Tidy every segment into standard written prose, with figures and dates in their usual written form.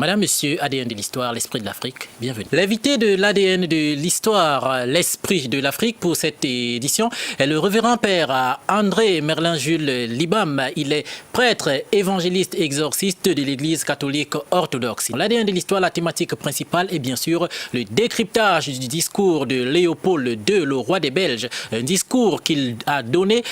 Madame, Monsieur, ADN de l'Histoire, l'Esprit de l'Afrique, bienvenue. L'invité de l'ADN de l'Histoire, l'Esprit de l'Afrique pour cette édition est le révérend père André Merlin-Jules Libam. Il est prêtre, évangéliste, exorciste de l'Église catholique orthodoxe. L'ADN de l'Histoire, la thématique principale est bien sûr le décryptage du discours de Léopold II, le roi des Belges. Un discours qu'il a donné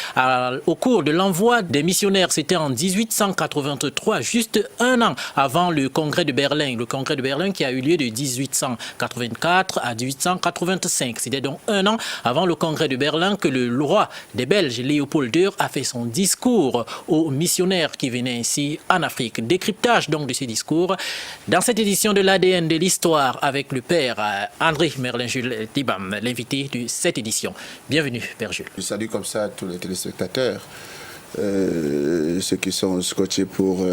au cours de l'envoi des missionnaires. C'était en 1883, juste un an avant le congrès de Berlin, le congrès de Berlin qui a eu lieu de 1884 à 1885. C'était donc un an avant le congrès de Berlin que le roi des Belges, Léopold II, a fait son discours aux missionnaires qui venaient ici en Afrique. Décryptage donc de ces discours dans cette édition de l'ADN de l'Histoire avec le père André Merlin-Jules Libam, l'invité de cette édition. Bienvenue, Père Jules. Je salue comme ça tous les téléspectateurs, ceux qui sont scotchés pour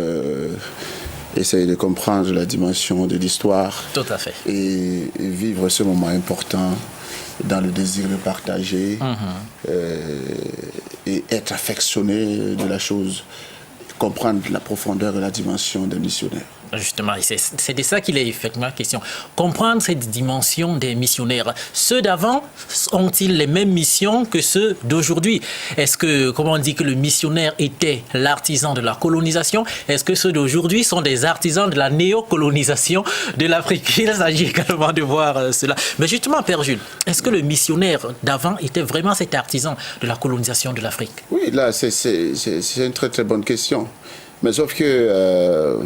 essayer de comprendre la dimension de l'histoire. Tout à fait. Et vivre ce moment important dans le désir de partager et être affectionné de la chose, comprendre la profondeur et la dimension des missionnaires. Justement, c'est de ça qu'il est effectivement question. Comprendre cette dimension des missionnaires. Ceux d'avant ont-ils les mêmes missions que ceux d'aujourd'hui? Est-ce que, comment on dit que le missionnaire était l'artisan de la colonisation? Est-ce que ceux d'aujourd'hui sont des artisans de la néocolonisation de l'Afrique? Il s'agit également de voir cela. Mais justement, Père Jules, est-ce que le missionnaire d'avant était vraiment cet artisan de la colonisation de l'Afrique? Oui, là, c'est une très très bonne question. Mais sauf que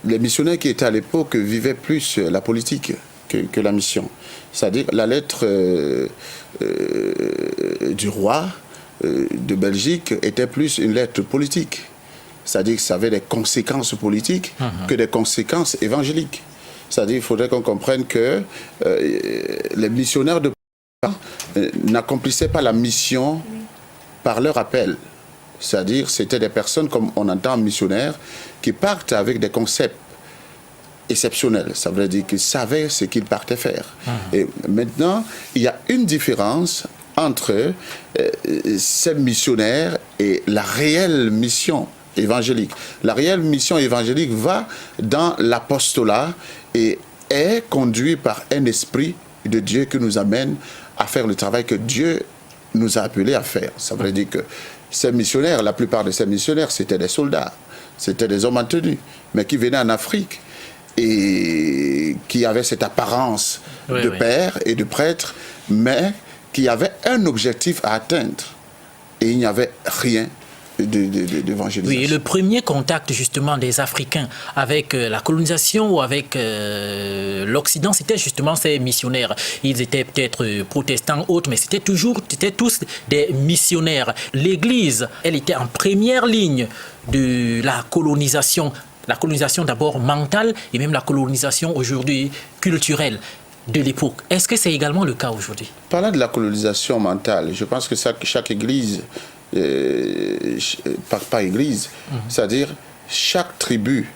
les missionnaires qui étaient à l'époque vivaient plus la politique que la mission. C'est-à-dire la lettre du roi de Belgique était plus une lettre politique. C'est-à-dire que ça avait des conséquences politiques que des conséquences évangéliques. C'est-à-dire qu'il faudrait qu'on comprenne que les missionnaires de n'accomplissaient pas la mission par leur appel. C'est-à-dire c'était des personnes, comme on entend missionnaires, qui partent avec des concepts exceptionnels. Ça veut dire qu'ils savaient ce qu'ils partaient faire. Et maintenant, il y a une différence entre ces missionnaires et la réelle mission évangélique. La réelle mission évangélique va dans l'apostolat et est conduite par un esprit de Dieu qui nous amène à faire le travail que Dieu nous a appelés à faire. Ça veut dire que ces missionnaires, la plupart de ces missionnaires, c'était des soldats, c'était des hommes en tenue, mais qui venaient en Afrique et qui avaient cette apparence de père et de prêtre, mais qui avaient un objectif à atteindre. Et il n'y avait rien d'évangélisation. Oui, et le premier contact justement des Africains avec la colonisation ou avec l'Occident, c'était justement ces missionnaires. Ils étaient peut-être protestants, autres, mais c'était tous des missionnaires. L'Église, elle était en première ligne de la colonisation. La colonisation d'abord mentale et même la colonisation aujourd'hui culturelle de l'époque. Est-ce que c'est également le cas aujourd'hui? Parlant de la colonisation mentale, je pense que chaque Église par église, c'est-à-dire chaque tribu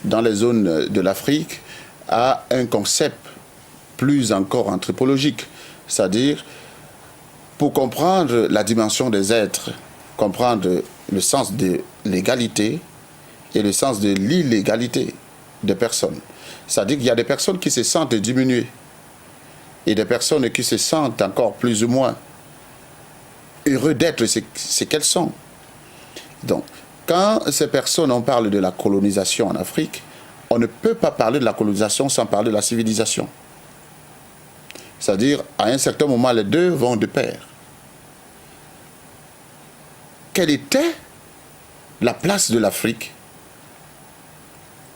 dans les zones de l'Afrique a un concept plus encore anthropologique, c'est-à-dire pour comprendre la dimension des êtres, comprendre le sens de l'égalité et le sens de l'illégalité des personnes. C'est-à-dire qu'il y a des personnes qui se sentent diminuées et des personnes qui se sentent encore plus ou moins heureux d'être ce qu'elles sont. Donc, quand ces personnes, on parle de la colonisation en Afrique, on ne peut pas parler de la colonisation sans parler de la civilisation. C'est-à-dire, à un certain moment, les deux vont de pair. Quelle était la place de l'Afrique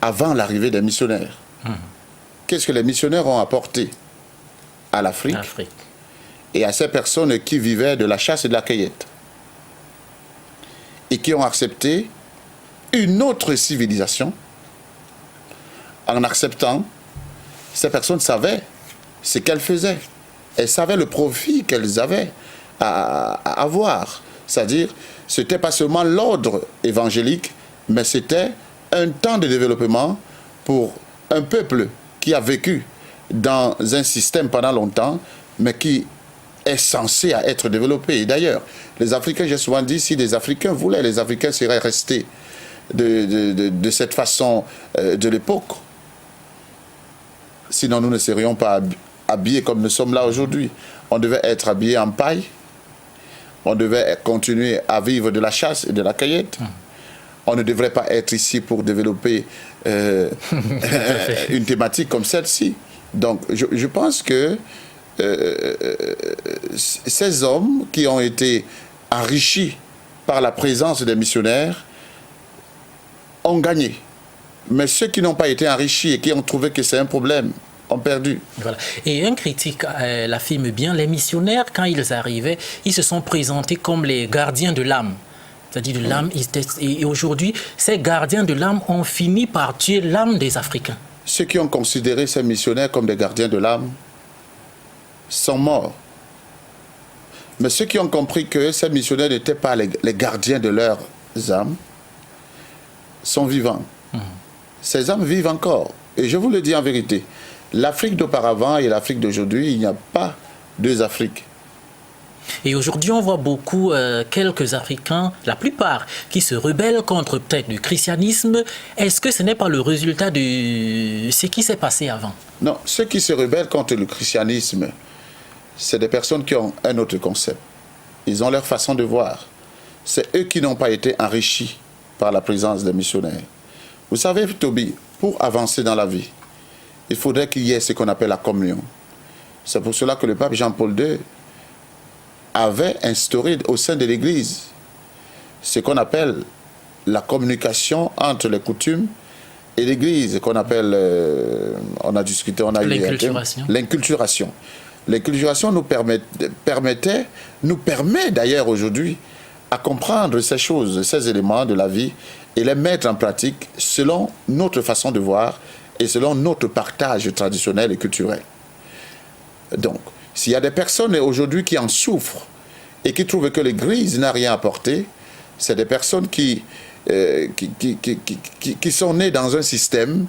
avant l'arrivée des missionnaires? Qu'est-ce que les missionnaires ont apporté à l'Afrique et à ces personnes qui vivaient de la chasse et de la cueillette et qui ont accepté une autre civilisation? En acceptant, ces personnes savaient ce qu'elles faisaient. Elles savaient le profit qu'elles avaient à avoir. C'est-à-dire, ce n'était pas seulement l'ordre évangélique, mais c'était un temps de développement pour un peuple qui a vécu dans un système pendant longtemps, mais qui est censé être développé. Et d'ailleurs, les Africains, j'ai souvent dit, si les Africains voulaient, les Africains seraient restés de cette façon de l'époque. Sinon, nous ne serions pas habillés comme nous sommes là aujourd'hui. On devait être habillés en paille. On devait continuer à vivre de la chasse et de la cueillette. On ne devrait pas être ici pour développer une thématique comme celle-ci. Donc, je pense que ces hommes qui ont été enrichis par la présence des missionnaires ont gagné. Mais ceux qui n'ont pas été enrichis et qui ont trouvé que c'est un problème ont perdu. Voilà. Et un critique l'affirme bien, les missionnaires, quand ils arrivaient, ils se sont présentés comme les gardiens de l'âme. C'est-à-dire de l'âme. Et aujourd'hui, ces gardiens de l'âme ont fini par tuer l'âme des Africains. Ceux qui ont considéré ces missionnaires comme des gardiens de l'âme sont morts. Mais ceux qui ont compris que ces missionnaires n'étaient pas les gardiens de leurs âmes sont vivants. Ces âmes vivent encore. Et je vous le dis en vérité, l'Afrique d'auparavant et l'Afrique d'aujourd'hui, il n'y a pas deux Afriques. Et aujourd'hui, on voit beaucoup, quelques Africains, la plupart, qui se rebellent contre peut-être le christianisme. Est-ce que ce n'est pas le résultat de ce qui s'est passé avant? Non, ceux qui se rebellent contre le christianisme, c'est des personnes qui ont un autre concept. Ils ont leur façon de voir. C'est eux qui n'ont pas été enrichis par la présence des missionnaires. Vous savez, Toby, pour avancer dans la vie, il faudrait qu'il y ait ce qu'on appelle la communion. C'est pour cela que le pape Jean-Paul II avait instauré au sein de l'Église ce qu'on appelle la communication entre les coutumes et l'Église, qu'on appelle, on a discuté, on a eu l'inculturation. L'inculturation nous permet d'ailleurs aujourd'hui à comprendre ces choses, ces éléments de la vie et les mettre en pratique selon notre façon de voir et selon notre partage traditionnel et culturel. Donc, s'il y a des personnes aujourd'hui qui en souffrent et qui trouvent que l'Église n'a rien apporté, c'est des personnes qui sont nées dans un système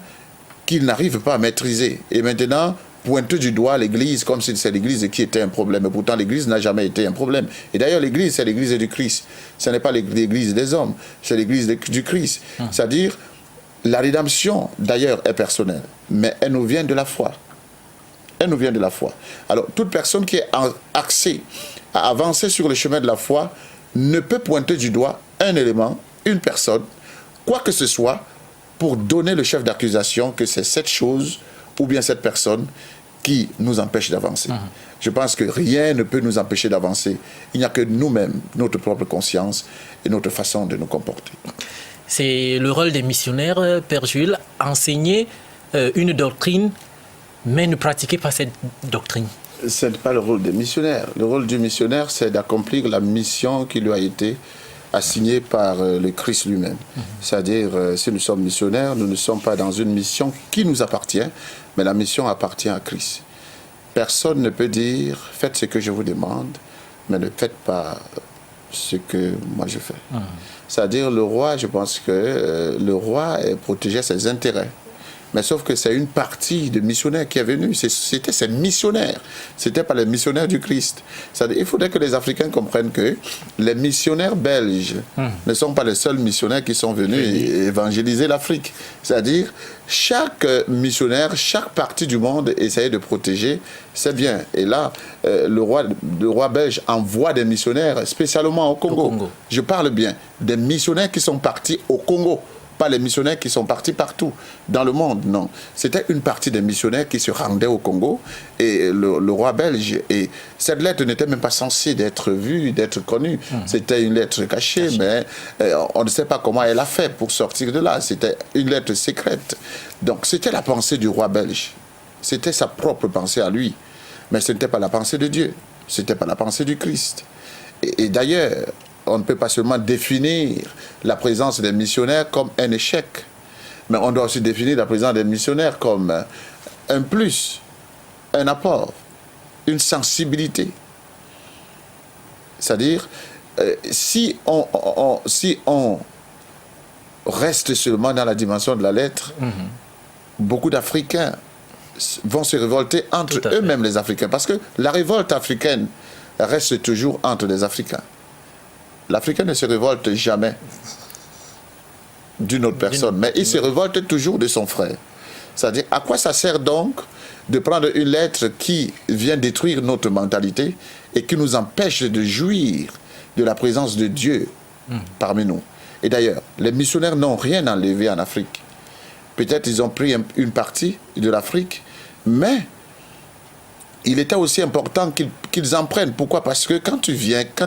qu'ils n'arrivent pas à maîtriser. Et maintenant, pointent du doigt l'Église comme si c'est l'Église qui était un problème. Et pourtant, l'Église n'a jamais été un problème. Et d'ailleurs, l'Église, c'est l'Église du Christ. Ce n'est pas l'Église des hommes, c'est l'Église du Christ. C'est-à-dire, la rédemption, d'ailleurs, est personnelle, mais elle nous vient de la foi. Elle nous vient de la foi. Alors, toute personne qui est axée à avancer sur le chemin de la foi ne peut pointer du doigt un élément, une personne, quoi que ce soit, pour donner le chef d'accusation que c'est cette chose ou bien cette personne qui nous empêche d'avancer. Je pense que rien ne peut nous empêcher d'avancer. Il n'y a que nous-mêmes, notre propre conscience et notre façon de nous comporter. C'est le rôle des missionnaires, Père Jules, enseigner une doctrine, mais ne pratiquer pas cette doctrine. Ce n'est pas le rôle des missionnaires. Le rôle du missionnaire, c'est d'accomplir la mission qui lui a été assignée par le Christ lui-même. C'est-à-dire, si nous sommes missionnaires, nous ne sommes pas dans une mission qui nous appartient, mais la mission appartient à Christ. Personne ne peut dire « faites ce que je vous demande », mais ne faites pas ce que moi je fais. C'est-à-dire, le roi, je pense que le roi protégeait ses intérêts. Mais sauf que c'est une partie de missionnaires qui est venue. C'était ces missionnaires. Ce n'était pas les missionnaires du Christ. Il faudrait que les Africains comprennent que les missionnaires belges ne sont pas les seuls missionnaires qui sont venus évangéliser l'Afrique. C'est-à-dire, chaque missionnaire, chaque partie du monde essayait de protéger ses biens. Et là, le roi belge envoie des missionnaires, spécialement au Congo. Je parle bien des missionnaires qui sont partis au Congo. Pas les missionnaires qui sont partis partout dans le monde, non. C'était une partie des missionnaires qui se rendaient au Congo et le roi belge. Et cette lettre n'était même pas censée d'être vue, d'être connue. C'était une lettre cachée, mais on ne sait pas comment elle a fait pour sortir de là. C'était une lettre secrète. Donc c'était la pensée du roi belge. C'était sa propre pensée à lui. Mais ce n'était pas la pensée de Dieu. Ce n'était pas la pensée du Christ. Et d'ailleurs, on ne peut pas seulement définir la présence des missionnaires comme un échec, mais on doit aussi définir la présence des missionnaires comme un plus, un apport, une sensibilité. C'est-à-dire, si on reste seulement dans la dimension de la lettre, beaucoup d'Africains vont se révolter entre eux-mêmes, les Africains, parce que la révolte africaine reste toujours entre les Africains. L'Africain ne se révolte jamais d'une autre personne, mais il se révolte toujours de son frère. C'est-à-dire, à quoi ça sert donc de prendre une lettre qui vient détruire notre mentalité et qui nous empêche de jouir de la présence de Dieu parmi nous? Et d'ailleurs, les missionnaires n'ont rien enlevé en Afrique. Peut-être ils ont pris une partie de l'Afrique, mais il était aussi important qu'ils en prennent. Pourquoi? Parce que quand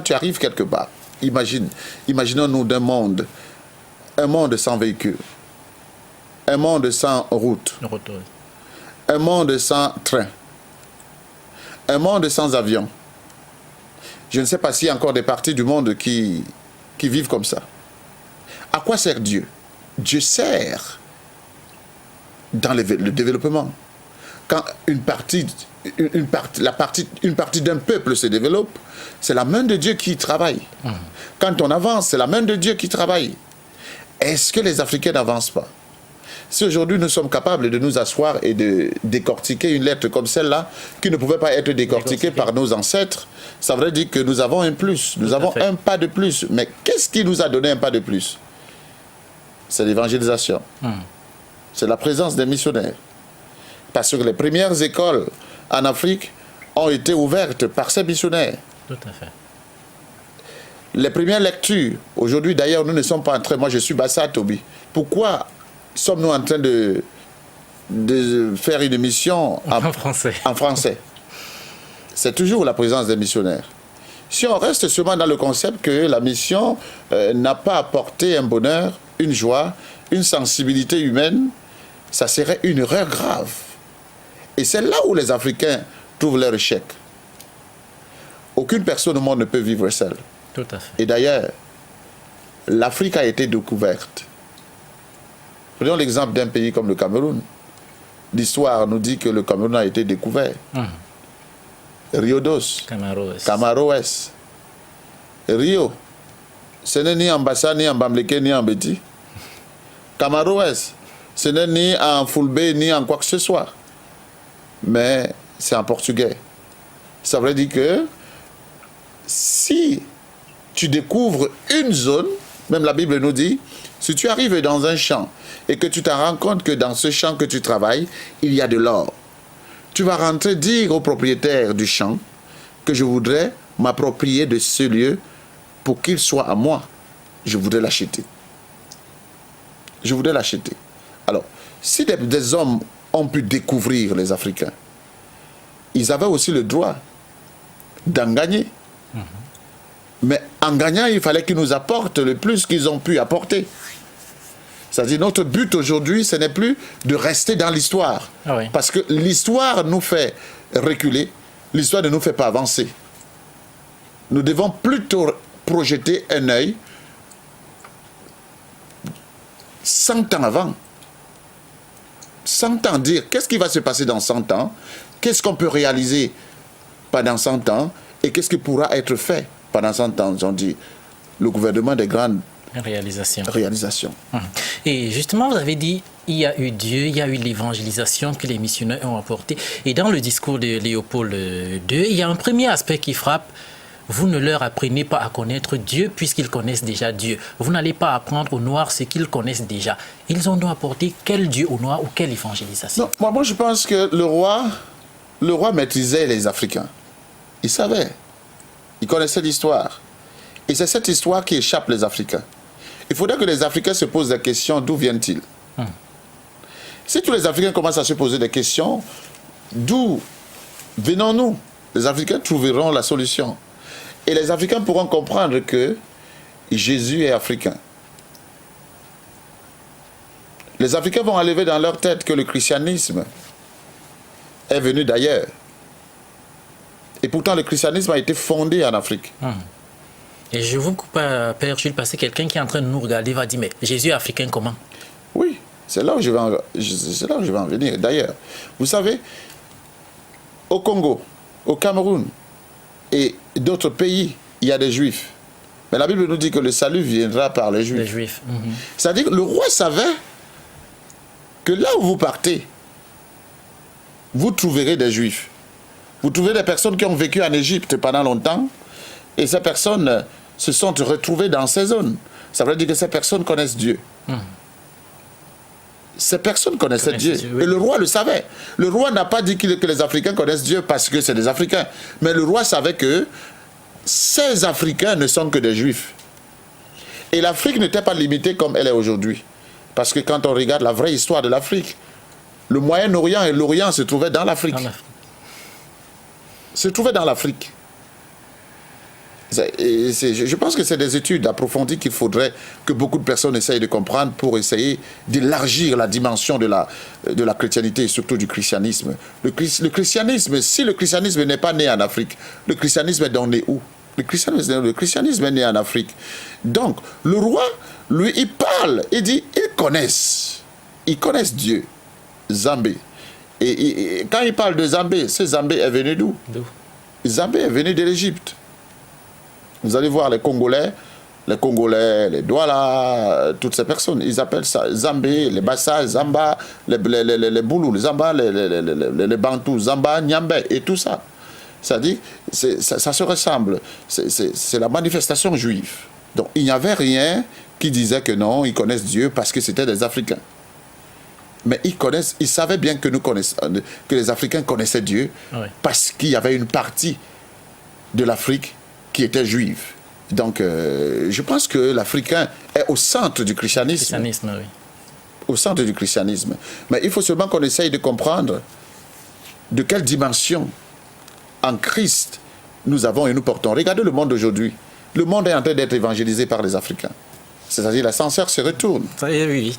tu arrives quelque part, imaginons-nous un monde sans véhicule, un monde sans route, un monde sans train, un monde sans avion. Je ne sais pas s'il y a encore des parties du monde qui vivent comme ça. À quoi sert Dieu? Dieu sert dans le développement. Quand une partie d'un peuple se développe, c'est la main de Dieu qui travaille. Quand on avance, c'est la main de Dieu qui travaille. Est-ce que les Africains n'avancent pas? Si aujourd'hui nous sommes capables de nous asseoir et de décortiquer une lettre comme celle-là, qui ne pouvait pas être décortiquée par nos ancêtres, ça veut dire que nous avons un plus, nous avons un pas de plus. Mais qu'est-ce qui nous a donné un pas de plus? C'est l'évangélisation. C'est la présence des missionnaires. Parce que les premières écoles en Afrique ont été ouvertes par ces missionnaires. Tout à fait. Les premières lectures, aujourd'hui d'ailleurs, nous ne sommes pas en train, moi je suis Bassa Tobi. Pourquoi sommes-nous en train de faire une émission en français? C'est toujours la présence des missionnaires. Si on reste seulement dans le concept que la mission n'a pas apporté un bonheur, une joie, une sensibilité humaine, ça serait une erreur grave. Et c'est là où les Africains trouvent leur échec. Aucune personne au monde ne peut vivre seule. Tout à fait. Et d'ailleurs, l'Afrique a été découverte. Prenons l'exemple d'un pays comme le Cameroun. L'histoire nous dit que le Cameroun a été découvert. Riodos, Camaroès. Rio, ce n'est ni en Bassa, ni en Bamleke, ni en Beti. Camaroès, ce n'est ni en Fulbe, ni en quoi que ce soit. Mais c'est en portugais. Ça veut dire que si tu découvres une zone, même la Bible nous dit, si tu arrives dans un champ et que tu te rends compte que dans ce champ que tu travailles, il y a de l'or, tu vas rentrer dire au propriétaire du champ que je voudrais m'approprier de ce lieu pour qu'il soit à moi. Je voudrais l'acheter. Je voudrais l'acheter. Alors, si des hommes ont pu découvrir les Africains, ils avaient aussi le droit d'en gagner. Mais en gagnant, il fallait qu'ils nous apportent le plus qu'ils ont pu apporter. C'est-à-dire, notre but aujourd'hui, ce n'est plus de rester dans l'histoire. Ah oui. Parce que l'histoire nous fait reculer, l'histoire ne nous fait pas avancer. Nous devons plutôt projeter un œil 100 ans avant. 100 ans, dire qu'est-ce qui va se passer dans 100 ans, qu'est-ce qu'on peut réaliser pendant 100 ans et qu'est-ce qui pourra être fait pendant 100 ans. On dit le gouvernement des grandes réalisations. Et justement, vous avez dit, il y a eu Dieu, il y a eu l'évangélisation que les missionnaires ont apportée. Et dans le discours de Léopold II, il y a un premier aspect qui frappe. Vous ne leur apprenez pas à connaître Dieu puisqu'ils connaissent déjà Dieu. Vous n'allez pas apprendre aux Noirs ce qu'ils connaissent déjà. Ils ont donc apporté quel Dieu aux Noirs ou quelle évangélisation? Non, moi je pense que le roi maîtrisait les Africains. Il savait. Il connaissait l'histoire. Et c'est cette histoire qui échappe les Africains. Il faudrait que les Africains se posent des questions. D'où viennent-ils? Si tous les Africains commencent à se poser des questions, d'où venons-nous? Les Africains trouveront la solution. Et les Africains pourront comprendre que Jésus est africain. Les Africains vont enlever dans leur tête que le christianisme est venu d'ailleurs. Et pourtant, le christianisme a été fondé en Afrique. Et je vous coupe, Père Jules, parce que quelqu'un qui est en train de nous regarder va dire, mais Jésus est africain comment? Oui, c'est là où je vais en venir. D'ailleurs, vous savez, au Congo, au Cameroun et d'autres pays, il y a des Juifs. Mais la Bible nous dit que le salut viendra par les Juifs. Les Juifs. C'est-à-dire que le roi savait que là où vous partez, vous trouverez des Juifs. Vous trouvez des personnes qui ont vécu en Égypte pendant longtemps et ces personnes se sont retrouvées dans ces zones. Ça veut dire que ces personnes connaissent Dieu. Ces personnes connaissaient Dieu. Oui. Et le roi le savait. Le roi n'a pas dit que les Africains connaissent Dieu parce que c'est des Africains. Mais le roi savait que ces Africains ne sont que des Juifs. Et l'Afrique n'était pas limitée comme elle est aujourd'hui. Parce que quand on regarde la vraie histoire de l'Afrique, le Moyen-Orient et l'Orient se trouvaient dans l'Afrique. Se trouvaient dans l'Afrique. Je pense que c'est des études approfondies qu'il faudrait que beaucoup de personnes essayent de comprendre pour essayer d'élargir la dimension de la chrétienté et surtout du christianisme. Le christianisme, si le christianisme n'est pas né en Afrique, le christianisme est donc né où? Le christianisme est né en Afrique. Donc, le roi, lui, il parle, il dit, ils connaissent Dieu, Zambé. Et quand il parle de Zambé, ce Zambé est venu d'où? Zambé est venu de l'Égypte. Vous allez voir les Congolais, les Douala, toutes ces personnes, ils appellent ça Zambé, les Bassa, Zamba, les Boulous, les Zamba, les Bantous, Zamba, Nyambé et tout ça. C'est-à-dire, ça se ressemble. C'est la manifestation juive. Donc, il n'y avait rien qui disait que non, ils connaissent Dieu parce que c'était des Africains. Mais ils savaient bien que les Africains connaissaient Dieu parce qu'il y avait une partie de l'Afrique qui était juive. Donc, je pense que l'Africain est au centre du christianisme. Au centre du christianisme. Mais il faut seulement qu'on essaye de comprendre de quelle dimension en Christ nous avons et nous portons. Regardez le monde d'aujourd'hui. Le monde est en train d'être évangélisé par les Africains. C'est-à-dire l'ascenseur se retourne. Oui.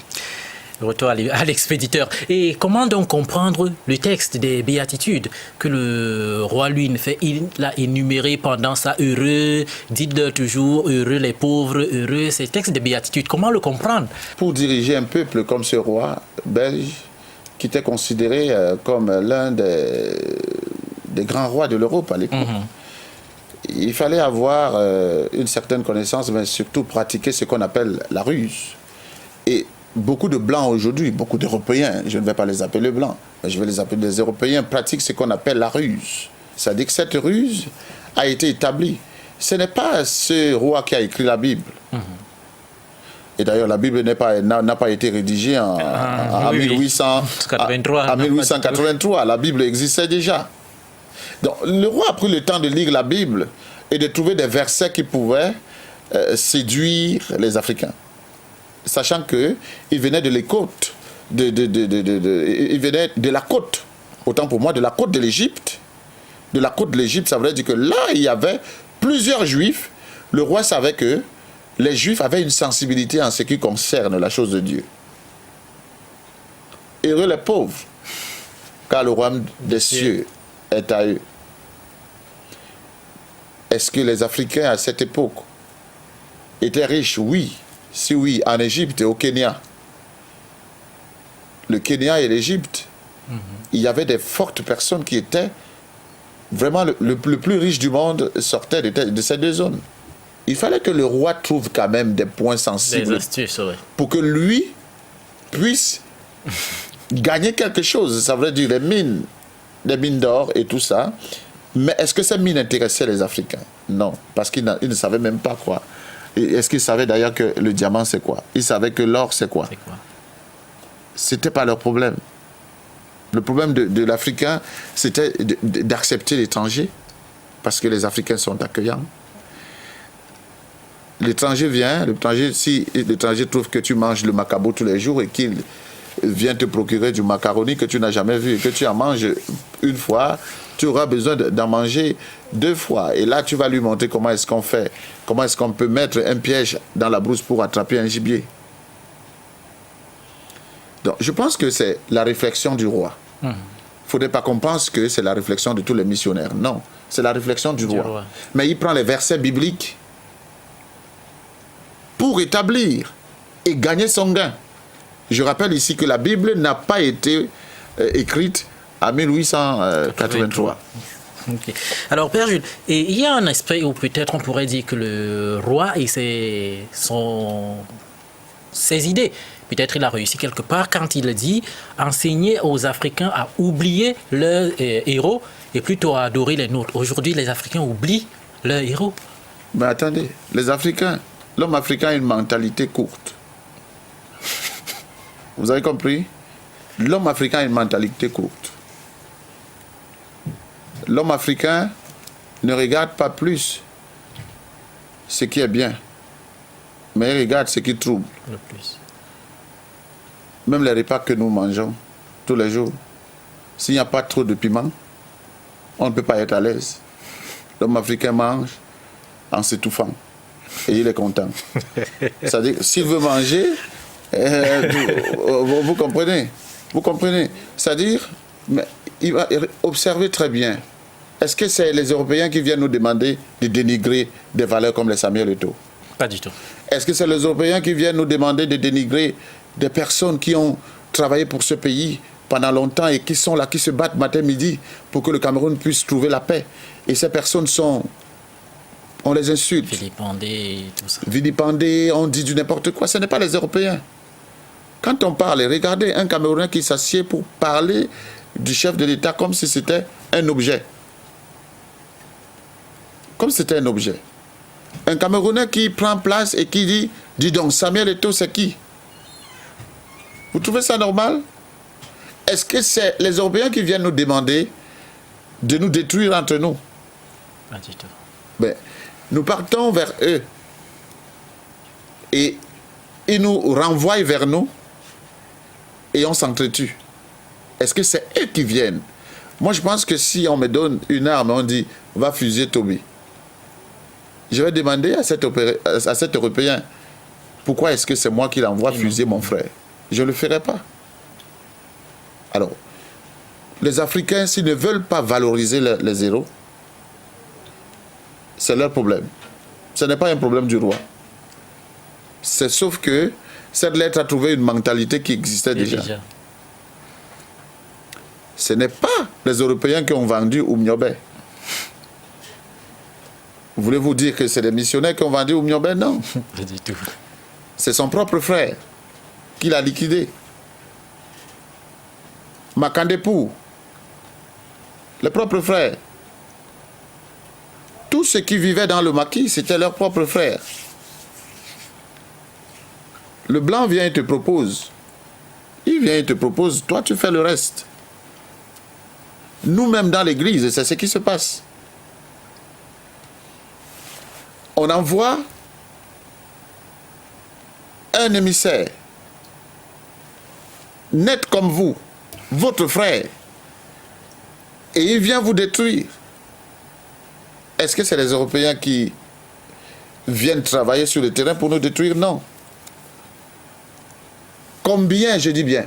Retour à l'expéditeur. Et comment donc comprendre le texte des béatitudes que le roi lui fait? Il l'a énuméré pendant ça. Heureux, dites-leur toujours, heureux les pauvres, heureux. Ces textes des béatitudes, comment le comprendre? Pour diriger un peuple comme ce roi belge, qui était considéré comme l'un des grands rois de l'Europe à l'époque, il fallait avoir une certaine connaissance, mais surtout pratiquer ce qu'on appelle la ruse. Et beaucoup de Blancs aujourd'hui, beaucoup d'Européens, je ne vais pas les appeler Blancs, mais je vais les appeler des Européens, pratiquent ce qu'on appelle la ruse. C'est-à-dire que cette ruse a été établie. Ce n'est pas ce roi qui a écrit la Bible. Et d'ailleurs, la Bible n'a pas été rédigée en 1883. La Bible existait déjà. Donc, le roi a pris le temps de lire la Bible et de trouver des versets qui pouvaient séduire les Africains. Sachant qu'il venait de les côtes, il venait de la côte, autant pour moi, de la côte de l'Égypte. De la côte de l'Égypte, ça veut dire que là, il y avait plusieurs Juifs. Le roi savait que les Juifs avaient une sensibilité en ce qui concerne la chose de Dieu. Heureux les pauvres, car le royaume des cieux est à eux. Est-ce que les Africains, à cette époque, étaient riches? Oui. Si oui, en Égypte et au Kenya. Le Kenya et l'Égypte, il y avait des fortes personnes qui étaient vraiment le plus riche du monde sortait de ces deux zones. Il fallait que le roi trouve quand même des points sensibles pour que lui puisse gagner quelque chose. Ça veut dire des mines d'or et tout ça. Mais est-ce que ces mines intéressaient les Africains? Non, parce qu'ils ne savaient même pas quoi. Est-ce qu'ils savaient d'ailleurs que le diamant c'est quoi? Ils savaient que l'or c'est quoi? C'était pas leur problème. Le problème de l'Africain, c'était d'accepter l'étranger, parce que les Africains sont accueillants. L'étranger vient, si l'étranger trouve que tu manges le macabo tous les jours et qu'il vient te procurer du macaroni que tu n'as jamais vu et que tu en manges une fois, tu auras besoin d'en manger 2 fois. Et là, tu vas lui montrer comment est-ce qu'on fait, comment est-ce qu'on peut mettre un piège dans la brousse pour attraper un gibier. Donc, je pense que c'est la réflexion du roi. Il ne faudrait pas qu'on pense que c'est la réflexion de tous les missionnaires. Non, c'est la réflexion du roi. Mais il prend les versets bibliques pour établir et gagner son gain. Je rappelle ici que la Bible n'a pas été écrite en 1883. Okay. Alors, Père Jules, il y a un aspect où peut-être on pourrait dire que le roi et ses idées, peut-être il a réussi quelque part quand il dit enseigner aux Africains à oublier leurs héros et plutôt à adorer les nôtres. Aujourd'hui, les Africains oublient leurs héros. Mais attendez, les Africains, l'homme africain a une mentalité courte. Vous avez compris? L'homme africain a une mentalité courte. L'homme africain ne regarde pas plus ce qui est bien, mais il regarde ce qui trouble. Le plus. Même les repas que nous mangeons tous les jours, s'il n'y a pas trop de piment, on ne peut pas être à l'aise. L'homme africain mange en s'étouffant et il est content. C'est-à-dire, s'il veut manger, vous comprenez? Vous comprenez? C'est-à-dire, mais il va observer très bien. Est-ce que c'est les Européens qui viennent nous demander de dénigrer des valeurs comme les Samuel Eto'o? Pas du tout. Est-ce que c'est les Européens qui viennent nous demander de dénigrer des personnes qui ont travaillé pour ce pays pendant longtemps et qui sont là, qui se battent matin, midi pour que le Cameroun puisse trouver la paix? Et ces personnes sont... On les insulte. Vilipendé et tout ça. Vilipendé, on dit du n'importe quoi. Ce n'est pas les Européens. Quand on parle, regardez un Camerounais qui s'assied pour parler du chef de l'État comme si c'était un objet. Comme si c'était un objet. Un Camerounais qui prend place et qui dit, dis donc, Samuel Eto'o, c'est qui? Vous trouvez ça normal? Est-ce que c'est les Européens qui viennent nous demander de nous détruire entre nous? Pas du tout. Ben, nous partons vers eux et ils nous renvoient vers nous et on s'entretue. Est-ce que c'est eux qui viennent? Moi, je pense que si on me donne une arme, on dit, va fusiller Toby. Je vais demander à cet Européen, pourquoi est-ce que c'est moi qui l'envoie fusiller mon frère? Je ne le ferai pas. Alors, les Africains, s'ils ne veulent pas valoriser les héros, c'est leur problème. Ce n'est pas un problème du roi. C'est sauf que cette lettre a trouvé une mentalité qui existait déjà. Ce n'est pas les Européens qui ont vendu Oumniobé. Voulez-vous dire que c'est les missionnaires qui ont vendu Oumniobé? Non. Pas du tout. C'est son propre frère qui l'a liquidé. Makandepou, le propre frère. Tous ceux qui vivaient dans le maquis, c'était leur propre frère. Le blanc vient et te propose. Il vient et te propose, toi tu fais le reste. Nous-mêmes dans l'église, c'est ce qui se passe. On envoie un émissaire, net comme vous, votre frère, et il vient vous détruire. Est-ce que c'est les Européens qui viennent travailler sur le terrain pour nous détruire? Non. Combien, je dis bien,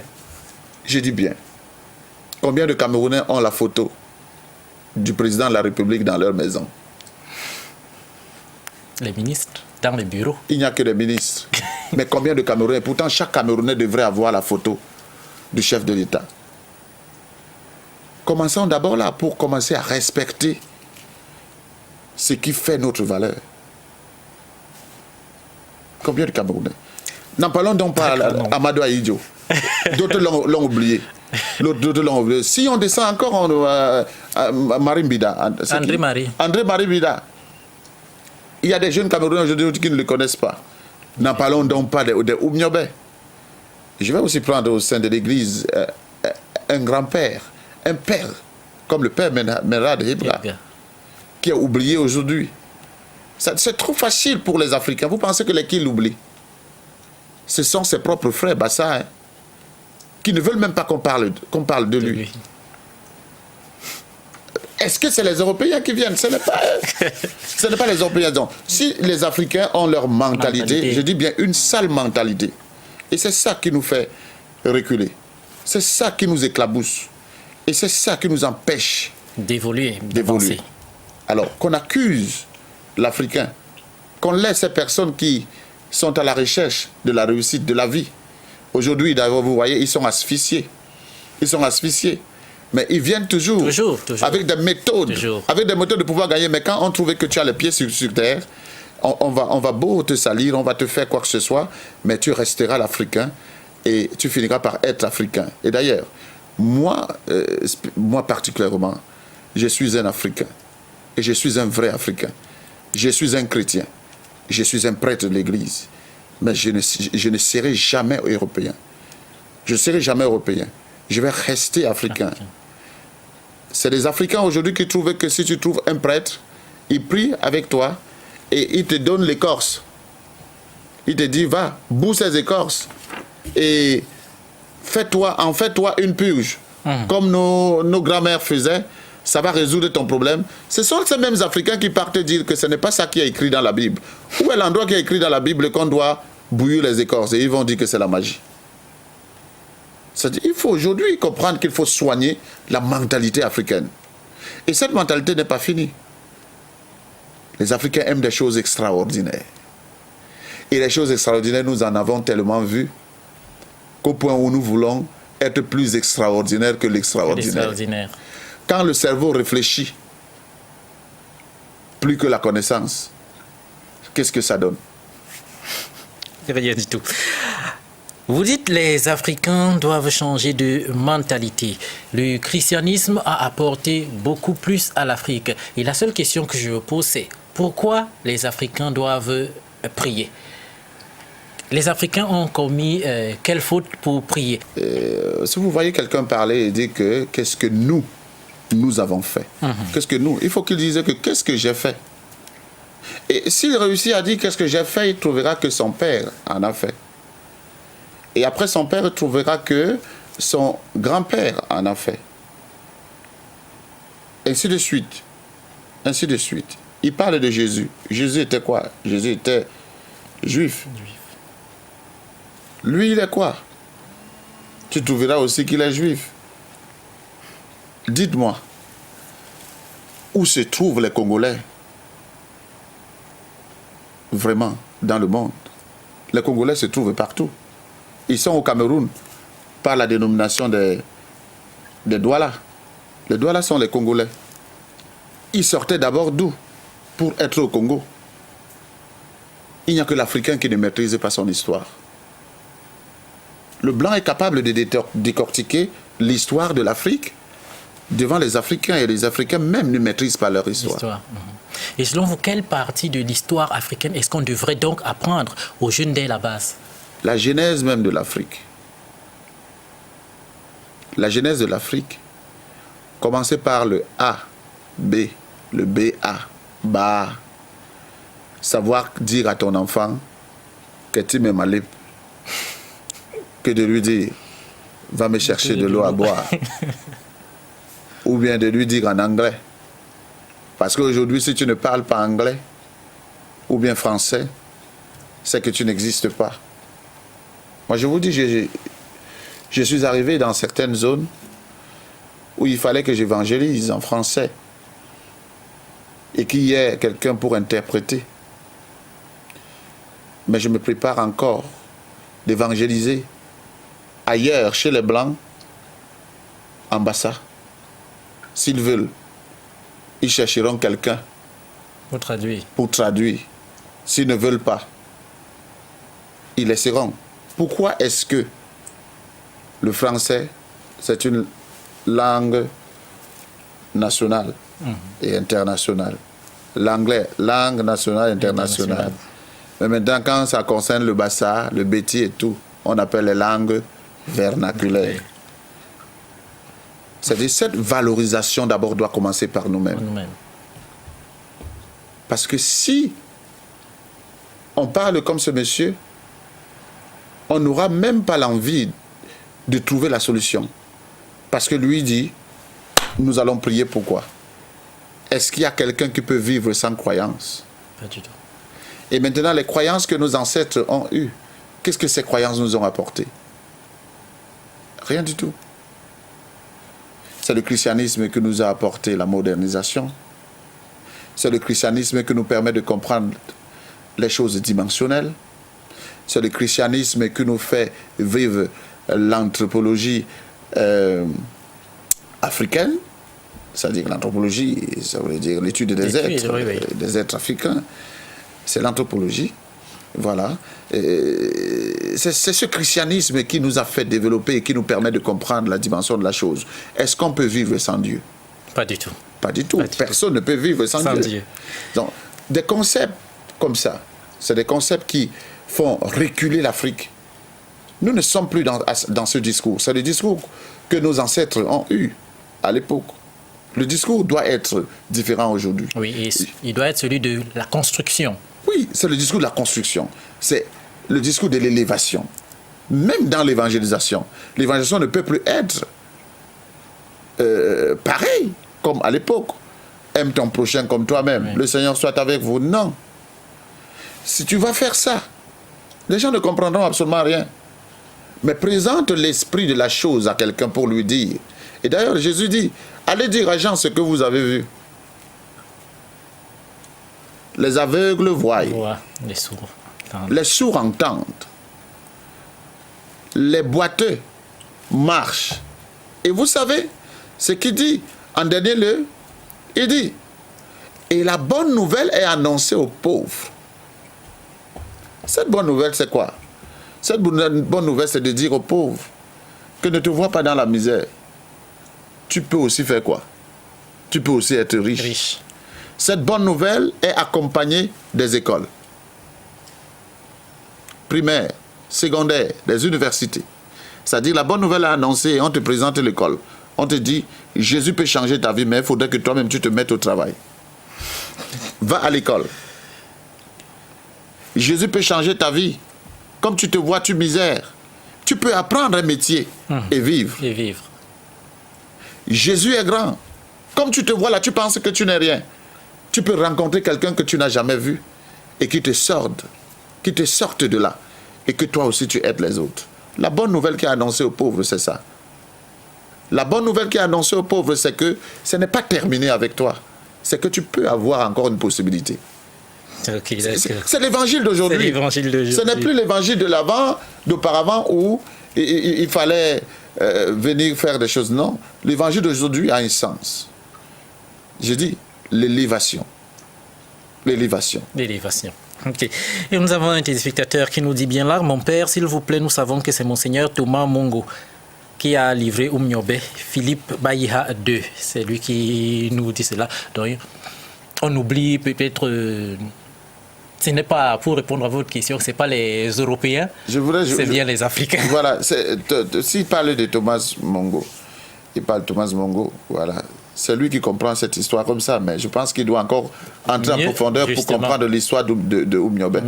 combien de Camerounais ont la photo du président de la République dans leur maison? Les ministres, dans les bureaux. Il n'y a que des ministres. Mais combien de Camerounais? Pourtant, chaque Camerounais devrait avoir la photo du chef de l'État. Commençons d'abord là pour commencer à respecter ce qui fait notre valeur. Combien de Camerounais? N'en parlons donc pas à Amadou Ahidjo. D'autres l'ont oublié. D'autres l'ont oublié. Si on descend encore à Marie Mbida. André Marie Mbida. Il y a des jeunes Camerounais aujourd'hui qui ne le connaissent pas. N'en parlons donc pas de Oumniobé. Je vais aussi prendre au sein de l'église un grand-père, un père, comme le père Merad Hebra, qui est oublié aujourd'hui. C'est trop facile pour les Africains. Vous pensez que qui l'oublient? Ce sont ses propres frères, Bassa, hein, qui ne veulent même pas qu'on parle de lui. Est-ce que c'est les Européens qui viennent? Ce n'est pas les Européens. Donc, si les Africains ont leur mentalité, je dis bien une sale mentalité, et c'est ça qui nous fait reculer. C'est ça qui nous éclabousse. Et c'est ça qui nous empêche d'évoluer. Alors, qu'on accuse l'Africain, qu'on laisse ces personnes qui sont à la recherche de la réussite de la vie. Aujourd'hui, d'ailleurs, vous voyez, ils sont asphyxiés. Mais ils viennent toujours. Avec des méthodes. Avec des méthodes de pouvoir gagner. Mais quand on trouve que tu as les pieds sur terre, on va beau te salir, on va te faire quoi que ce soit, mais tu resteras l'Africain et tu finiras par être Africain. Et d'ailleurs, moi particulièrement, je suis un Africain. Et je suis un vrai Africain. Je suis un chrétien. Je suis un prêtre de l'Église. Mais je ne serai jamais européen. Je ne serai jamais européen. Je vais rester africain. C'est les Africains aujourd'hui qui trouvent que si tu trouves un prêtre, il prie avec toi et il te donne l'écorce. Il te dit, va, boue ces écorces et en fais-toi une purge. Comme nos grands-mères faisaient, ça va résoudre ton problème. Ce sont ces mêmes Africains qui partent dire que ce n'est pas ça qui est écrit dans la Bible. Où est l'endroit qui est écrit dans la Bible qu'on doit bouillir les écorces? Et ils vont dire que c'est la magie. C'est-à-dire, il faut aujourd'hui comprendre qu'il faut soigner la mentalité africaine. Et cette mentalité n'est pas finie. Les Africains aiment des choses extraordinaires. Et les choses extraordinaires, nous en avons tellement vu qu'au point où nous voulons être plus extraordinaires que l'extraordinaire. Quand le cerveau réfléchit plus que la connaissance, qu'est-ce que ça donne? Rien du tout. Vous dites les Africains doivent changer de mentalité. Le christianisme a apporté beaucoup plus à l'Afrique. Et la seule question que je me pose, c'est pourquoi les Africains doivent prier? Les Africains ont commis quelle faute pour prier? Si vous voyez quelqu'un parler et dire que qu'est-ce que nous avons fait? Qu'est-ce que nous? Il faut qu'il dise que qu'est-ce que j'ai fait? Et s'il réussit à dire qu'est-ce que j'ai fait, il trouvera que son père en a fait. Et après son père, il trouvera que son grand-père en a fait. Ainsi de suite. Ainsi de suite. Il parle de Jésus. Jésus était quoi? Jésus était juif. Lui, il est quoi? Tu trouveras aussi qu'il est juif. Dites-moi, où se trouvent les Congolais? Vraiment, dans le monde. Les Congolais se trouvent partout. Ils sont au Cameroun par la dénomination des Douala. Les Douala sont les Congolais. Ils sortaient d'abord d'où? Pour être au Congo. Il n'y a que l'Africain qui ne maîtrise pas son histoire. Le Blanc est capable de décortiquer l'histoire de l'Afrique devant les Africains, et les Africains même ne maîtrisent pas leur histoire. Et selon vous, quelle partie de l'histoire africaine est-ce qu'on devrait donc apprendre aux jeunes dès la base? La genèse même de l'Afrique. La genèse de l'Afrique. Commencer par le A, B, le BA, Ba. Savoir dire à ton enfant que tu m'es malé, que de lui dire va me chercher de l'eau à boire. Ou bien de lui dire en anglais. Parce qu'aujourd'hui, si tu ne parles pas anglais ou bien français, c'est que tu n'existes pas. Moi, je vous dis, je suis arrivé dans certaines zones où il fallait que j'évangélise en français et qu'il y ait quelqu'un pour interpréter. Mais je me prépare encore d'évangéliser ailleurs, chez les Blancs, en Bassa. S'ils veulent, ils chercheront quelqu'un pour traduire. S'ils ne veulent pas, ils laisseront. Pourquoi est-ce que le français, c'est une langue nationale et internationale? L'anglais, langue nationale et internationale. Mais maintenant, quand ça concerne le Bassa, le Béti et tout, on appelle les langues vernaculaires. C'est-à-dire cette valorisation d'abord doit commencer par nous-mêmes. Parce que si on parle comme ce monsieur, on n'aura même pas l'envie de trouver la solution. Parce que lui dit, nous allons prier pourquoi? Est-ce qu'il y a quelqu'un qui peut vivre sans croyance? Pas du tout. Et maintenant, les croyances que nos ancêtres ont eues, qu'est-ce que ces croyances nous ont apporté? Rien du tout. C'est le christianisme qui nous a apporté la modernisation. C'est le christianisme qui nous permet de comprendre les choses dimensionnelles. C'est le christianisme qui nous fait vivre l'anthropologie africaine. C'est-à-dire l'anthropologie, ça veut dire l'étude des êtres, des êtres africains. C'est l'anthropologie. Voilà. C'est ce christianisme qui nous a fait développer et qui nous permet de comprendre la dimension de la chose. Est-ce qu'on peut vivre sans Dieu? Pas du tout. Pas du tout. Personne ne peut vivre sans Dieu. Donc, des concepts comme ça, c'est des concepts qui font reculer l'Afrique Nous ne sommes plus dans ce discours. C'est le discours que nos ancêtres ont eu à l'époque. Le discours doit être différent aujourd'hui. Oui, et il doit être celui de la construction. Oui, c'est le discours de la construction. C'est le discours de l'élévation. Même dans l'évangélisation ne peut plus être pareil comme à l'époque. Aime ton prochain comme toi-même. Oui. Le Seigneur soit avec vous. Non. Si tu vas faire ça, les gens ne comprendront absolument rien. Mais présente l'esprit de la chose à quelqu'un pour lui dire. Et d'ailleurs, Jésus dit, allez dire à Jean ce que vous avez vu. Les aveugles voient. Les sourds entendent. Les boiteux marchent. Et vous savez ce qu'il dit en dernier lieu? Il dit, et la bonne nouvelle est annoncée aux pauvres. Cette bonne nouvelle, c'est quoi? Cette bonne nouvelle, c'est de dire aux pauvres que ne te vois pas dans la misère. Tu peux aussi faire quoi? Tu peux aussi être riche. Cette bonne nouvelle est accompagnée des écoles primaires, secondaires, des universités. C'est-à-dire la bonne nouvelle est annoncée et on te présente l'école. On te dit, Jésus peut changer ta vie, mais il faudrait que toi-même tu te mettes au travail. Va à l'école. Jésus peut changer ta vie. Comme tu te vois, tu misères. Tu peux apprendre un métier et vivre. Jésus est grand. Comme tu te vois là, tu penses que tu n'es rien. Tu peux rencontrer quelqu'un que tu n'as jamais vu et qui te sorte de là. Et que toi aussi tu aides les autres. La bonne nouvelle qui est annoncée aux pauvres, c'est ça. La bonne nouvelle qui est annoncée aux pauvres, c'est que ce n'est pas terminé avec toi. C'est que tu peux avoir encore une possibilité. Okay, c'est l'évangile d'aujourd'hui. Ce n'est plus l'évangile d'auparavant où il fallait venir faire des choses. Non, l'évangile d'aujourd'hui a un sens. Je dis l'élévation. Okay. Et nous avons un téléspectateur qui nous dit bien là, mon père, s'il vous plaît, nous savons que c'est Monseigneur Thomas Mongo qui a livré Oumniobé, Philippe Baïha II. C'est lui qui nous dit cela. Donc, on oublie peut-être... ce n'est pas, pour répondre à votre question, ce n'est pas les Européens, c'est bien les Africains. Voilà, s'il parle de Thomas Mongo, voilà. C'est lui qui comprend cette histoire comme ça, mais je pense qu'il doit encore entrer en profondeur pour comprendre l'histoire de Oumniobé.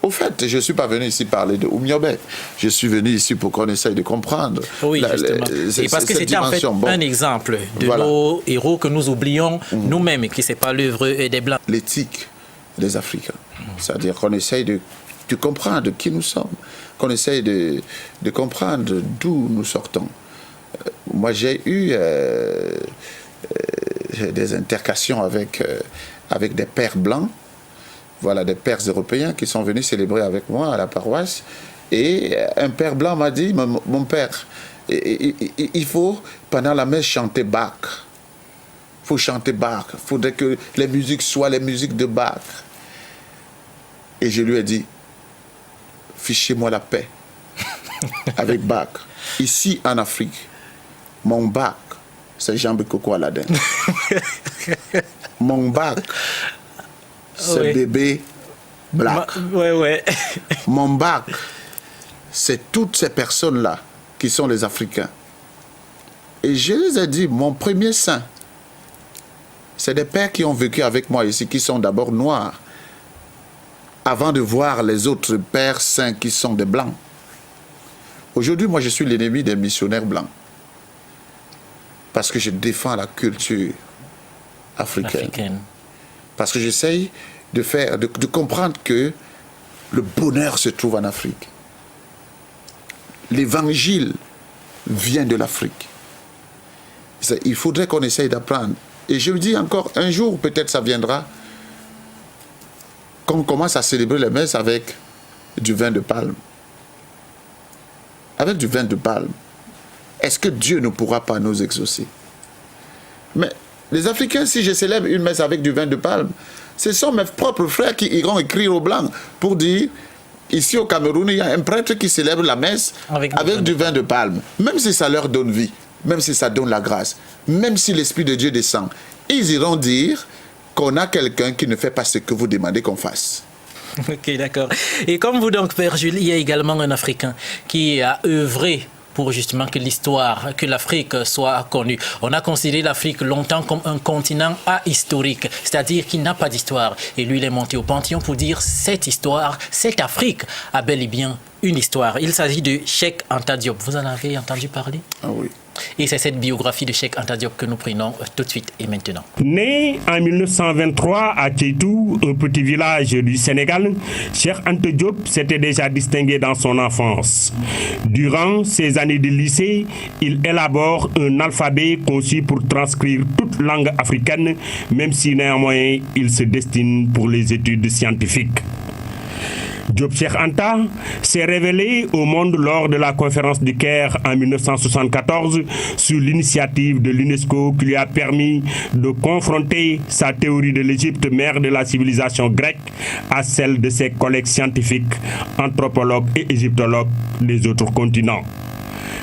Au fait, je ne suis pas venu ici parler de Oumniobé. Je suis venu ici pour qu'on essaye de comprendre. Oui, justement. Et parce que c'était en fait un exemple de nos héros que nous oublions nous-mêmes, qui ce n'est pas l'œuvre des Blancs. L'éthique des Africains. C'est-à-dire qu'on essaye de comprendre qui nous sommes, qu'on essaye de comprendre d'où nous sortons. Moi, j'ai eu des intercations avec des pères blancs, voilà, des pères européens qui sont venus célébrer avec moi à la paroisse. Et un père blanc m'a dit, mon père, il faut, pendant la messe, chanter Bach. Il faut chanter Bach. Il faudrait que les musiques soient les musiques de Bach. Et je lui ai dit, fichez-moi la paix avec Bach. Ici, en Afrique, mon Bach, c'est Jean-Beko Aladin. Mon Bach, c'est bébé Black. Mon Bach, c'est toutes ces personnes-là qui sont les Africains. Et je les ai dit, mon premier saint, c'est des pères qui ont vécu avec moi ici, qui sont d'abord noirs, avant de voir les autres pères saints qui sont des blancs. Aujourd'hui, moi, je suis l'ennemi des missionnaires blancs. Parce que je défends la culture africaine. Parce que j'essaye de comprendre que le bonheur se trouve en Afrique. L'évangile vient de l'Afrique. Il faudrait qu'on essaye d'apprendre. Et je le dis encore, un jour, peut-être ça viendra, qu'on commence à célébrer les messes avec du vin de palme. Avec du vin de palme. Est-ce que Dieu ne pourra pas nous exaucer? Mais les Africains, si je célèbre une messe avec du vin de palme, ce sont mes propres frères qui iront écrire aux Blancs pour dire, ici au Cameroun, il y a un prêtre qui célèbre la messe avec du vin de palme. Même si ça leur donne vie, même si ça donne la grâce, même si l'Esprit de Dieu descend, ils iront dire qu'on a quelqu'un qui ne fait pas ce que vous demandez qu'on fasse. Ok, d'accord. Et comme vous donc, Père Jules, il y a également un Africain qui a œuvré pour justement que l'histoire, que l'Afrique soit connue. On a considéré l'Afrique longtemps comme un continent ahistorique, c'est-à-dire qu'il n'a pas d'histoire. Et lui, il est monté au Panthéon pour dire cette histoire, cette Afrique a bel et bien une histoire. Il s'agit de Cheikh Anta Diop. Vous en avez entendu parler? Ah oui. Et c'est cette biographie de Cheikh Anta Diop que nous prenons tout de suite et maintenant. Né en 1923 à Kétou, un petit village du Sénégal, Cheikh Anta Diop s'était déjà distingué dans son enfance. Durant ses années de lycée, il élabore un alphabet conçu pour transcrire toute langue africaine, même si néanmoins il se destine pour les études scientifiques. Diop Cheikh Anta s'est révélé au monde lors de la conférence du Caire en 1974 sur l'initiative de l'UNESCO qui lui a permis de confronter sa théorie de l'Égypte, mère de la civilisation grecque, à celle de ses collègues scientifiques, anthropologues et égyptologues des autres continents.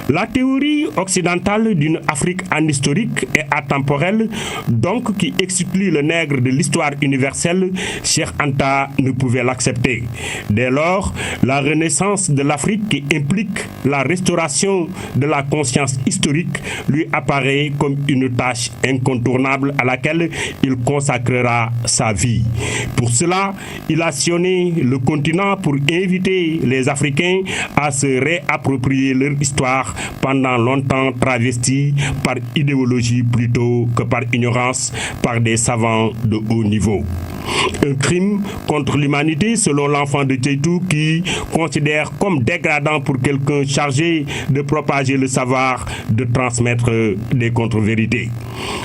La théorie occidentale d'une Afrique anhistorique et atemporelle, donc qui exclut le nègre de l'histoire universelle, Cheikh Anta ne pouvait l'accepter. Dès lors, la renaissance de l'Afrique qui implique la restauration de la conscience historique lui apparaît comme une tâche incontournable à laquelle il consacrera sa vie. Pour cela, il a sillonné le continent pour inviter les Africains à se réapproprier leur histoire pendant longtemps travestie par idéologie plutôt que par ignorance par des savants de haut niveau. Un crime contre l'humanité selon l'enfant de Kétou qui considère comme dégradant pour quelqu'un chargé de propager le savoir de transmettre des contre-vérités.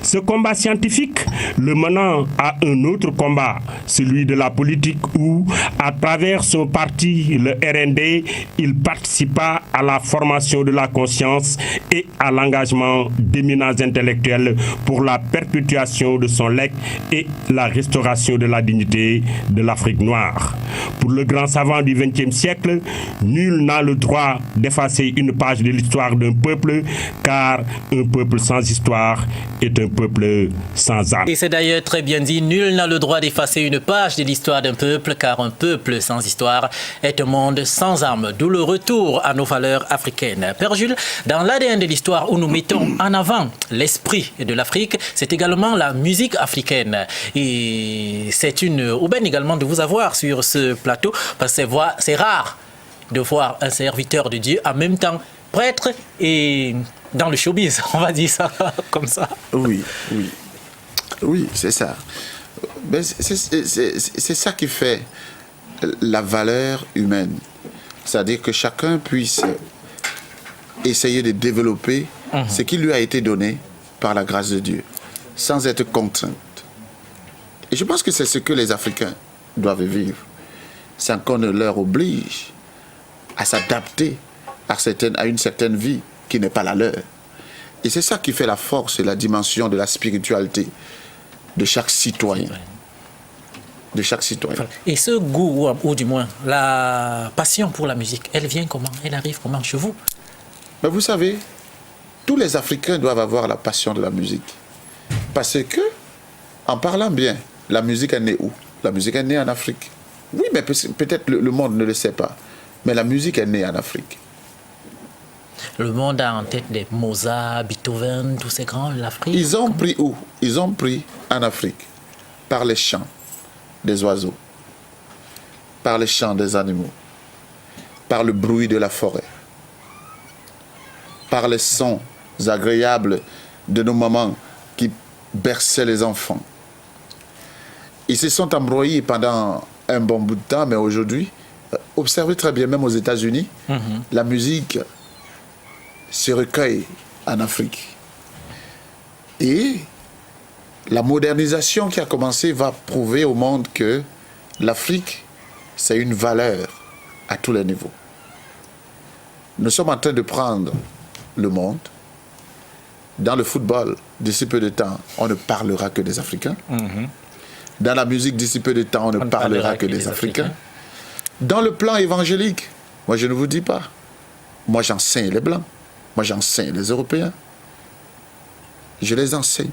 Ce combat scientifique le menant à un autre combat, celui de la politique où, à travers son parti, le RND, il participa à la formation de la conscience et à l'engagement d'éminents intellectuels pour la perpétuation de son legs et la restauration de la dignité de l'Afrique noire. Pour le grand savant du XXe siècle, nul n'a le droit d'effacer une page de l'histoire d'un peuple, car un peuple sans histoire est un peuple sans âme. Et c'est d'ailleurs très bien dit, nul n'a le droit d'effacer une page de l'histoire d'un peuple, car un peuple sans histoire est un monde sans âme, d'où le retour à nos valeurs africaines. Père Jules, dans l'ADN de l'histoire où nous mettons en avant l'esprit de l'Afrique, c'est également la musique africaine. Et c'est une aubaine également de vous avoir sur ce plateau, parce que c'est rare de voir un serviteur de Dieu en même temps prêtre et dans le showbiz, on va dire ça comme ça. Oui, c'est ça. Mais c'est ça qui fait la valeur humaine. C'est-à-dire que chacun puisse essayer de développer ce qui lui a été donné par la grâce de Dieu, sans être contraint. Et je pense que c'est ce que les Africains doivent vivre, sans qu'on ne leur oblige à s'adapter à une certaine vie qui n'est pas la leur. Et c'est ça qui fait la force et la dimension de la spiritualité de chaque citoyen. De chaque citoyen. Et ce goût, ou du moins la passion pour la musique, elle vient comment? Elle arrive comment chez vous? Mais vous savez, tous les Africains doivent avoir la passion de la musique. Parce que, en parlant bien, la musique est née où? La musique est née en Afrique. Oui, mais peut-être le monde ne le sait pas. Mais la musique est née en Afrique. Le monde a en tête des Mozart, Beethoven, tous ces grands, l'Afrique. Ils ont pris où? Ils ont pris en Afrique, par les chants des oiseaux, par les chants des animaux, par le bruit de la forêt, par les sons agréables de nos mamans qui berçaient les enfants. Ils se sont embrouillés pendant un bon bout de temps, mais aujourd'hui, observez très bien, même aux États-Unis, la musique se recueille en Afrique. Et la modernisation qui a commencé va prouver au monde que l'Afrique, c'est une valeur à tous les niveaux. Nous sommes en train de prendre le monde. Dans le football, d'ici peu de temps, on ne parlera que des Africains. Dans la musique, d'ici peu de temps, on ne parlera que des Africains. Dans le plan évangélique, moi je ne vous dis pas. Moi j'enseigne les Blancs. Moi j'enseigne les Européens. Je les enseigne.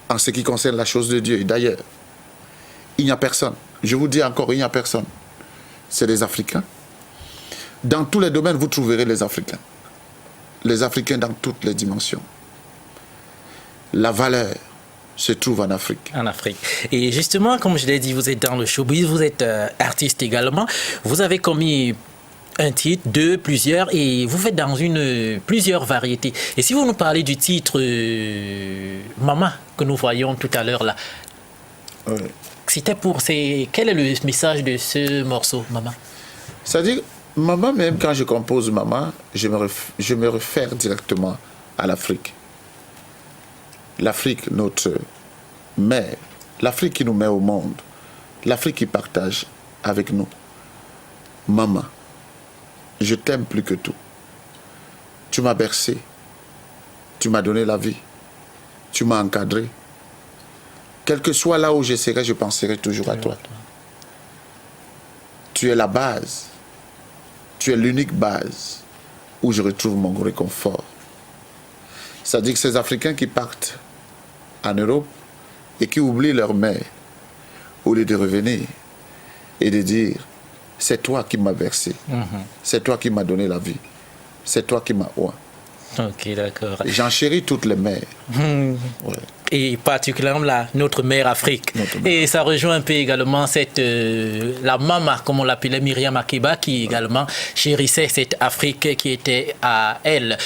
En ce qui concerne la chose de Dieu. Et d'ailleurs, il n'y a personne. Je vous dis encore, il n'y a personne. C'est les Africains. Dans tous les domaines, vous trouverez les Africains. Les Africains dans toutes les dimensions. La valeur se trouve en Afrique. En Afrique. Et justement, comme je l'ai dit, vous êtes dans le showbiz, vous êtes artiste également. Vous avez commis un titre, deux, plusieurs, et vous faites dans plusieurs variétés. Et si vous nous parlez du titre Maman, que nous voyons tout à l'heure là, Oui. quel est le message de ce morceau, Maman? C'est-à-dire, Maman, même quand je compose Maman, je me réfère directement à l'Afrique. L'Afrique, notre mère, l'Afrique qui nous met au monde, l'Afrique qui partage avec nous. Maman, je t'aime plus que tout. Tu m'as bercé, tu m'as donné la vie, tu m'as encadré. Quel que soit là où je serai, je penserai toujours à toi. Tu es la base, tu es l'unique base où je retrouve mon réconfort. C'est-à-dire que ces Africains qui partent en Europe et qui oublient leur mère, au lieu de revenir et de dire « c'est toi qui m'as versé, c'est toi qui m'as donné la vie, c'est toi qui m'as oint ». Ok, d'accord. J'en chéris toutes les mères. Ouais. Et particulièrement notre mère Afrique. Et ça rejoint un peu également la maman, comme on l'appelait, Myriam Makeba, qui également chérissait cette Afrique qui était à elle.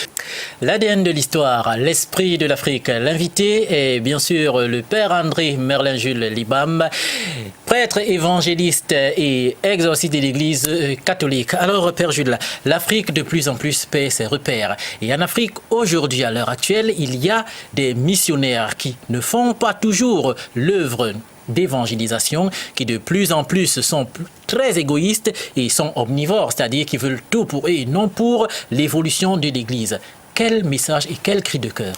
L'ADN de l'histoire, l'esprit de l'Afrique. L'invité est bien sûr le père André Merlin-Jules Libam, prêtre évangéliste et exorciste de l'Église catholique. Alors, père Jules, l'Afrique de plus en plus perd ses repères. Et en Afrique, aujourd'hui, à l'heure actuelle, il y a des missionnaires qui ne font pas toujours l'œuvre d'évangélisation, qui de plus en plus sont très égoïstes et sont omnivores, c'est-à-dire qui veulent tout pour eux et non pour l'évolution de l'Église. Quel message et quel cri de cœur?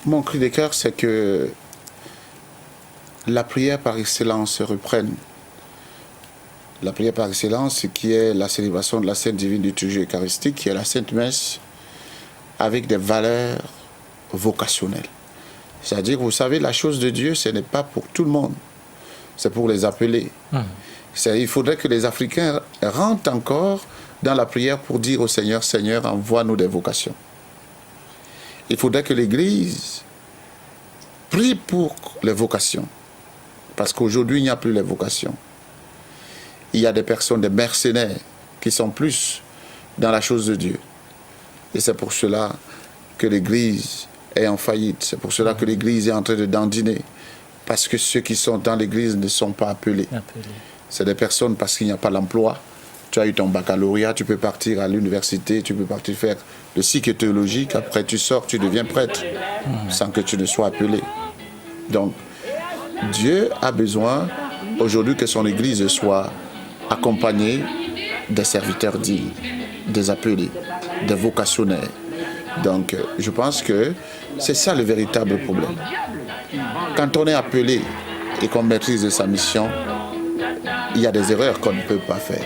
Mon cri de cœur, c'est que la prière par excellence se reprenne. La prière par excellence, qui est la célébration de la Sainte Divine Liturgie Eucharistique, qui est la Sainte Messe, avec des valeurs vocationnelles. C'est-à-dire, vous savez, la chose de Dieu, ce n'est pas pour tout le monde. C'est pour les appelés. Il faudrait que les Africains rentrent encore dans la prière pour dire au Seigneur, Seigneur, envoie-nous des vocations. Il faudrait que l'Église prie pour les vocations. Parce qu'aujourd'hui, il n'y a plus les vocations. Il y a des personnes, des mercenaires, qui sont plus dans la chose de Dieu. Et c'est pour cela que l'Église est en faillite. C'est pour cela que l'Église est en train de dandiner. Parce que ceux qui sont dans l'Église ne sont pas appelés. C'est des personnes parce qu'il n'y a pas l'emploi. Tu as eu ton baccalauréat, tu peux partir à l'université, tu peux partir faire le cycle théologique. Après, tu sors, tu deviens prêtre sans que tu ne sois appelé. Donc, Dieu a besoin aujourd'hui que son Église soit accompagnée des serviteurs dignes, des appelés, des vocationnaires. Donc, je pense que c'est ça le véritable problème. Quand on est appelé et qu'on maîtrise sa mission, il y a des erreurs qu'on ne peut pas faire.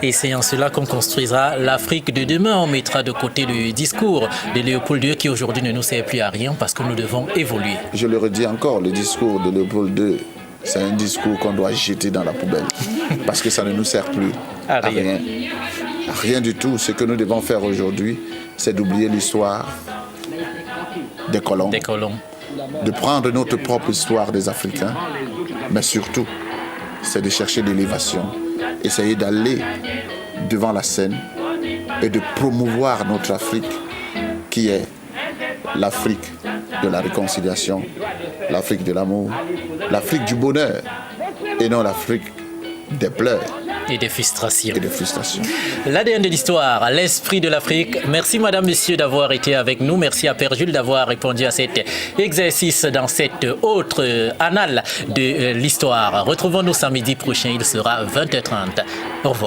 Et c'est en cela qu'on construira l'Afrique de demain. On mettra de côté le discours de Léopold II qui aujourd'hui ne nous sert plus à rien parce que nous devons évoluer. Je le redis encore, le discours de Léopold II, c'est un discours qu'on doit jeter dans la poubelle parce que ça ne nous sert plus à rien. Rien du tout. Ce que nous devons faire aujourd'hui, c'est d'oublier l'histoire des colons. De prendre notre propre histoire des Africains, mais surtout, c'est de chercher l'élévation, essayer d'aller devant la scène et de promouvoir notre Afrique, qui est l'Afrique de la réconciliation, l'Afrique de l'amour, l'Afrique du bonheur, et non l'Afrique des pleurs. Et des frustrations. L'ADN de l'histoire, l'esprit de l'Afrique. Merci madame, monsieur d'avoir été avec nous. Merci à Père Jules d'avoir répondu à cet exercice dans cette autre annale de l'histoire. Retrouvons-nous samedi prochain, il sera 20h30. Au revoir.